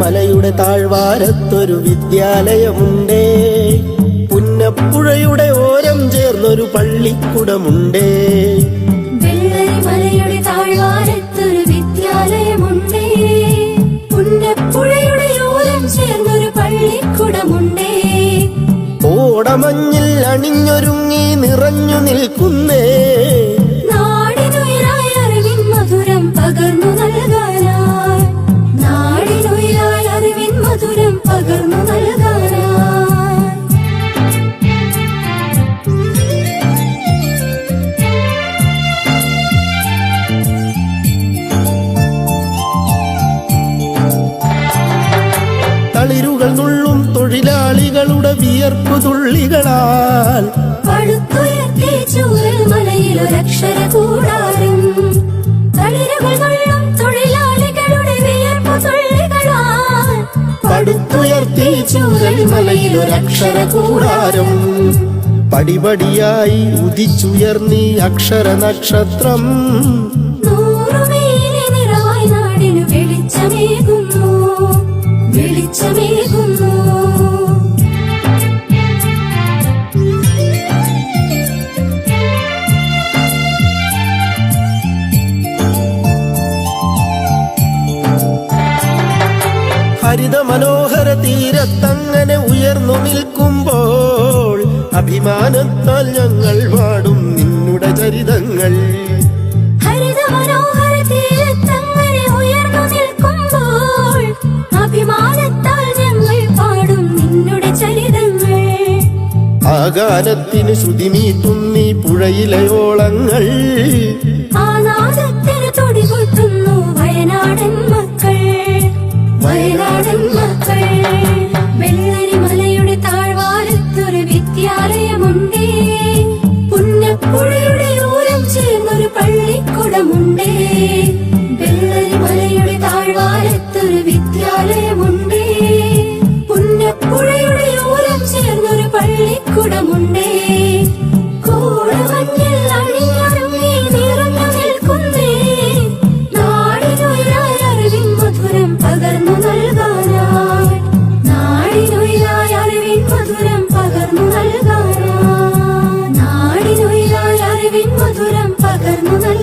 മലയുടെ താഴ്വാരത്തൊരു വിദ്യാലയമുണ്ടേ. പുന്നപ്പുഴയുടെ ഓരം ചേർന്നൊരു പള്ളിക്കുടമുണ്ടേ. മലയുടെ താഴ്വാരത്തൊരു വിദ്യാലയമുണ്ടേ. പുന്നപ്പുഴയുടെ ഓരം ചേർന്നൊരു പള്ളിക്കുടമുണ്ടേ. ഓടമഞ്ഞിൽ അണിഞ്ഞൊരുങ്ങി നിറഞ്ഞു നിൽക്കുന്നേ. നാടിനുയിരായി അറിവിൻ മധുരം പകർന്നു നൽകാനായി. നാടിനുയിരായി അറിവിൻ മധുരം പകർന്നു നൽകാനായി. തളിരുകൾ നുള്ളും തൊഴിലാളികളുടെ വിയർപ്പു തുള്ളികളാൽ പടുത്തുയർത്തി ചൂരൽ മലയിലൊരക്ഷര കൂടാരം. തളിരുകൾ നുള്ളും തൊഴിലാളികളുടെ വിയർപ്പു തുള്ളികളാൽ പടുത്തുയർത്തി ചൂരൽ മലയിലൊരക്ഷര കൂടാരം. പടിപടിയായി ഉദിച്ചുയർന്നീ അക്ഷര നക്ഷത്രം. നൂറുമേനി നിറവായി നാടിനു വെളിച്ചമേകുന്നു, വെളിച്ചമേകുന്നു. ഹരിത മനോഹര തീരത്തങ്ങനെ ഉയർന്നു നിൽക്കുമ്പോൾ അഭിമാനത്താൽ ഞങ്ങൾ പാടും നിന്നുടെ ചരിതങ്ങൾ. ഹരിത മനോഹര തീരത്തങ്ങനെ ഉയർന്നു നിൽക്കുമ്പോൾ അഭിമാനത്താൽ ഞങ്ങൾ പാടും നിന്നുടെ ചരിതങ്ങൾ. ആ ഗാനത്തിന് ശ്രുതിമീട്ടുന്നീ പുഴയിലെ ഓളങ്ങൾ. ആ നാദത്തിന് തുടികൊട്ടുന്നു വയനാടൻ മക്കൾ, വയനാടൻ മക്കൾ. വെള്ളരിമലയുടെ താഴ്വാരത്തൊരു വിദ്യാലയമുണ്ടേ. പുന്നപ്പുഴയുടെ ഓരം ചേർന്നൊരു പള്ളിക്കുടമുണ്ടേ. വെള്ളരിമലയുടെ താഴ്വാരത്തൊരു വിദ്യാലയമുണ്ടേ. പുന്നപ്പുഴയുടെ ഓരം ചേർന്നൊരു പള്ളിക്കുടമുണ്ടേ. കോടമഞ്ഞിൽ അണിഞ്ഞൊരുങ്ങി നിറഞ്ഞു നിൽക്കുന്നേ. നാടിനുയിരായി അറിവിൻ മധുരം പകർന്നു നൽകാനായി. നാടിനുയിരായി അറിവിൻ മധുരം പകർന്നു നൽകാനായി. നാടിനുയിരായി അറിവിൻ മധുരം പകർന്നു നൽകാനായി.